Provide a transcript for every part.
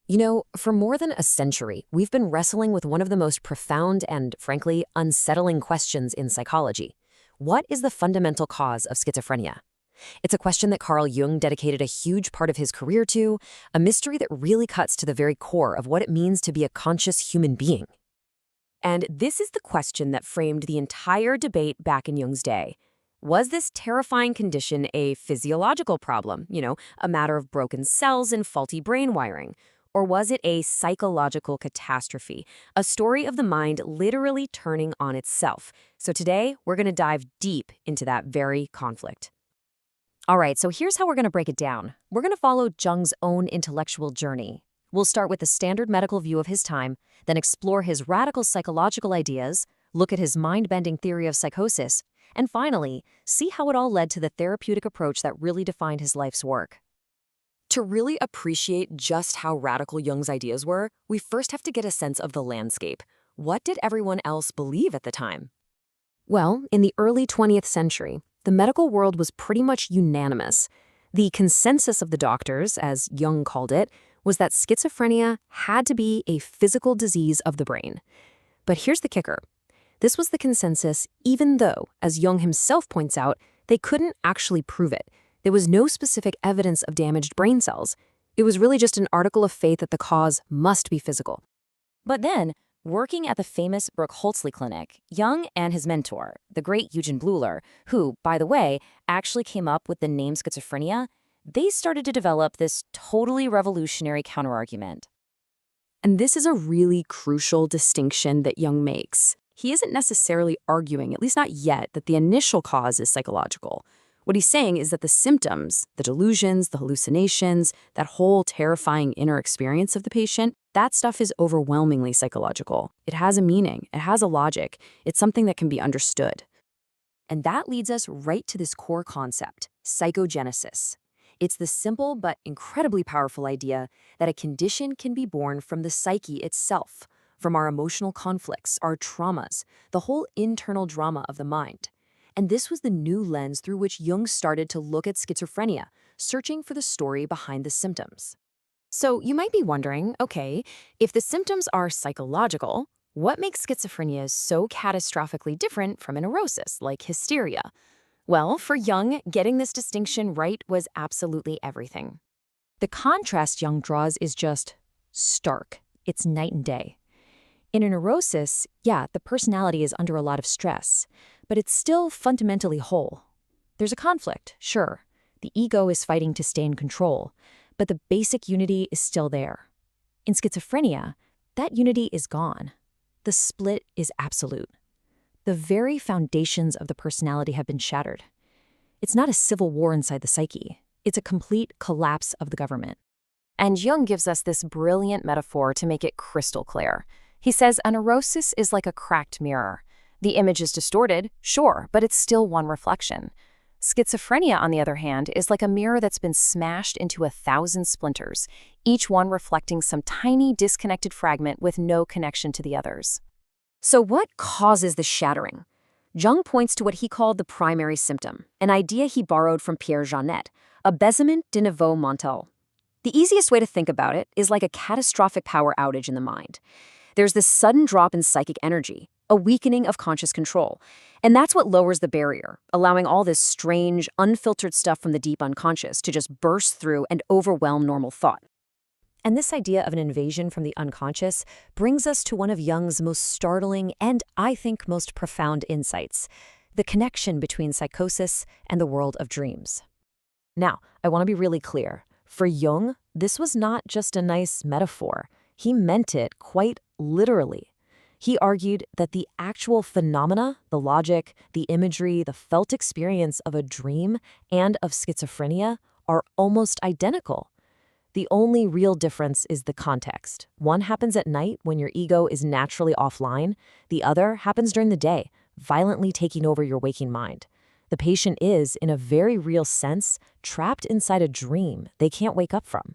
For more than a century, we've been wrestling with one of the most profound and, frankly, unsettling questions in psychology. What is the fundamental cause of schizophrenia? It's a question that Carl Jung dedicated a huge part of his career to, a mystery that really cuts to the very core of what it means to be a conscious human being. And this is the question that framed the entire debate back in Jung's day. Was this terrifying condition a physiological problem, a matter of broken cells and faulty brain wiring? Or was it a psychological catastrophe, a story of the mind literally turning on itself? So today, we're going to dive deep into that very conflict. All right, so here's how we're going to break it down. We're going to follow Jung's own intellectual journey. We'll start with the standard medical view of his time, then explore his radical psychological ideas, look at his mind-bending theory of psychosis, and finally, see how it all led to the therapeutic approach that really defined his life's work. To really appreciate just how radical Jung's ideas were, we first have to get a sense of the landscape. What did everyone else believe at the time? Well, in the early 20th century, the medical world was pretty much unanimous. The consensus of the doctors, as Jung called it, was that schizophrenia had to be a physical disease of the brain. But here's the kicker. This was the consensus even though, as Jung himself points out, they couldn't actually prove it. There was no specific evidence of damaged brain cells. It was really just an article of faith that the cause must be physical. But then, working at the famous Burke-Holtzley Clinic, Jung and his mentor, the great Eugen Bleuler, who, by the way, actually came up with the name schizophrenia, they started to develop this totally revolutionary counterargument. And this is a really crucial distinction that Jung makes. He isn't necessarily arguing, at least not yet, that the initial cause is psychological. What he's saying is that the symptoms, the delusions, the hallucinations, that whole terrifying inner experience of the patient, that stuff is overwhelmingly psychological. It has a meaning, it has a logic, it's something that can be understood. And that leads us right to this core concept, psychogenesis. It's the simple but incredibly powerful idea that a condition can be born from the psyche itself, from our emotional conflicts, our traumas, the whole internal drama of the mind. And this was the new lens through which Jung started to look at schizophrenia, searching for the story behind the symptoms. So you might be wondering, okay, if the symptoms are psychological, what makes schizophrenia so catastrophically different from a neurosis, like hysteria? Well, for Jung, getting this distinction right was absolutely everything. The contrast Jung draws is just stark. It's night and day. In a neurosis, the personality is under a lot of stress, but it's still fundamentally whole. There's a conflict, sure. The ego is fighting to stay in control, but the basic unity is still there. In schizophrenia, that unity is gone. The split is absolute. The very foundations of the personality have been shattered. It's not a civil war inside the psyche. It's a complete collapse of the government. And Jung gives us this brilliant metaphor to make it crystal clear. He says a neurosis is like a cracked mirror. The image is distorted, sure, but it's still one reflection. Schizophrenia, on the other hand, is like a mirror that's been smashed into 1,000 splinters, each one reflecting some tiny disconnected fragment with no connection to the others. So what causes the shattering? Jung points to what he called the primary symptom, an idea he borrowed from Pierre Janet, Abaissement du niveau mental. The easiest way to think about it is like a catastrophic power outage in the mind. There's this sudden drop in psychic energy, a weakening of conscious control. And that's what lowers the barrier, allowing all this strange, unfiltered stuff from the deep unconscious to just burst through and overwhelm normal thought. And this idea of an invasion from the unconscious brings us to one of Jung's most startling and, I think, most profound insights, the connection between psychosis and the world of dreams. Now, I want to be really clear. For Jung, this was not just a nice metaphor. He meant it quite literally. He argued that the actual phenomena, the logic, the imagery, the felt experience of a dream and of schizophrenia are almost identical. The only real difference is the context. One happens at night when your ego is naturally offline. The other happens during the day, violently taking over your waking mind. The patient is, in a very real sense, trapped inside a dream they can't wake up from.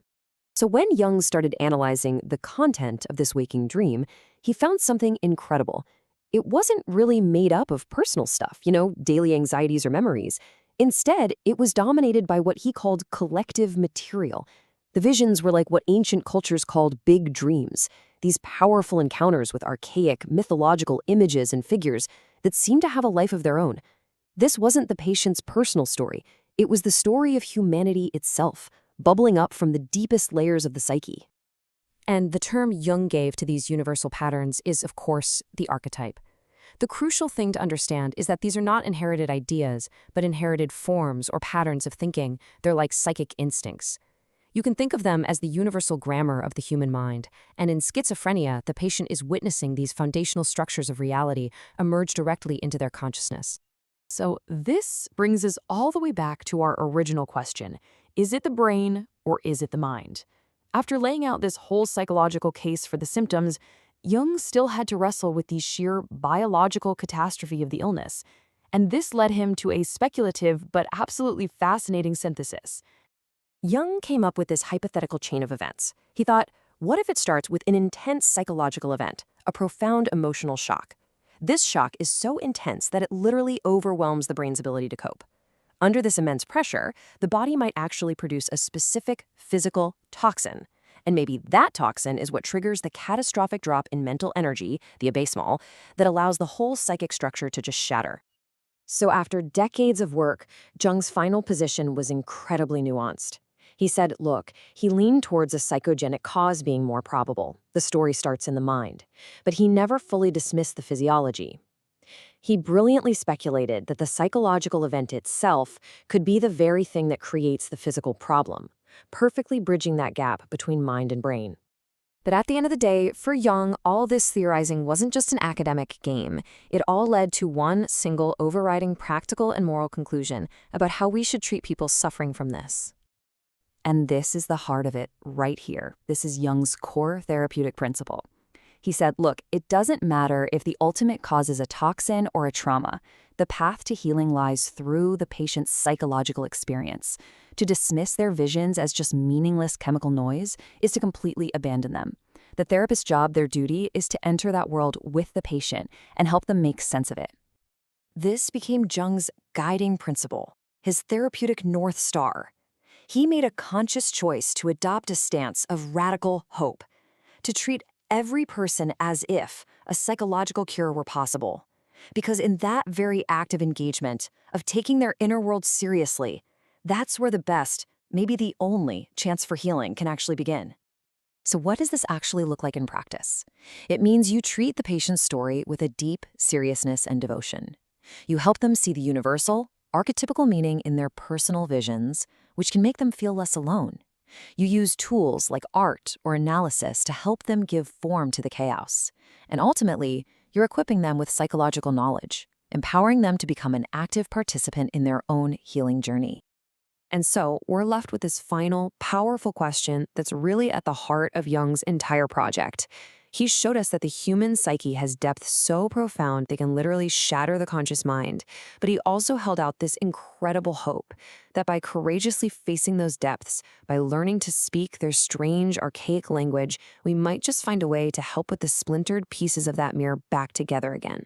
So when Jung started analyzing the content of this waking dream, he found something incredible. It wasn't really made up of personal stuff, daily anxieties or memories. Instead, it was dominated by what he called collective material. The visions were like what ancient cultures called big dreams, these powerful encounters with archaic, mythological images and figures that seemed to have a life of their own. This wasn't the patient's personal story. It was the story of humanity itself, bubbling up from the deepest layers of the psyche. And the term Jung gave to these universal patterns is, of course, the archetype. The crucial thing to understand is that these are not inherited ideas, but inherited forms or patterns of thinking. They're like psychic instincts. You can think of them as the universal grammar of the human mind, and in schizophrenia, the patient is witnessing these foundational structures of reality emerge directly into their consciousness. So this brings us all the way back to our original question. Is it the brain or is it the mind? After laying out this whole psychological case for the symptoms, Jung still had to wrestle with the sheer biological catastrophe of the illness. And this led him to a speculative but absolutely fascinating synthesis. Jung came up with this hypothetical chain of events. He thought, what if it starts with an intense psychological event, a profound emotional shock? This shock is so intense that it literally overwhelms the brain's ability to cope. Under this immense pressure, the body might actually produce a specific physical toxin. And maybe that toxin is what triggers the catastrophic drop in mental energy, the abaissement, that allows the whole psychic structure to just shatter. So after decades of work, Jung's final position was incredibly nuanced. He said, look, he leaned towards a psychogenic cause being more probable. The story starts in the mind. But he never fully dismissed the physiology. He brilliantly speculated that the psychological event itself could be the very thing that creates the physical problem, perfectly bridging that gap between mind and brain. But at the end of the day, for Jung, all this theorizing wasn't just an academic game. It all led to one single overriding practical and moral conclusion about how we should treat people suffering from this. And this is the heart of it right here. This is Jung's core therapeutic principle. He said, look, it doesn't matter if the ultimate cause is a toxin or a trauma. The path to healing lies through the patient's psychological experience. To dismiss their visions as just meaningless chemical noise is to completely abandon them. The therapist's job, their duty, is to enter that world with the patient and help them make sense of it. This became Jung's guiding principle, his therapeutic North Star. He made a conscious choice to adopt a stance of radical hope, to treat every person as if a psychological cure were possible. Because in that very act of engagement, of taking their inner world seriously, that's where the best, maybe the only, chance for healing can actually begin. So what does this actually look like in practice? It means you treat the patient's story with a deep seriousness and devotion. You help them see the universal, archetypical meaning in their personal visions, which can make them feel less alone. You use tools like art or analysis to help them give form to the chaos. And ultimately, you're equipping them with psychological knowledge, empowering them to become an active participant in their own healing journey. And so we're left with this final, powerful question that's really at the heart of Jung's entire project. He showed us that the human psyche has depth so profound they can literally shatter the conscious mind. But he also held out this incredible hope that by courageously facing those depths, by learning to speak their strange, archaic language, we might just find a way to help put the splintered pieces of that mirror back together again.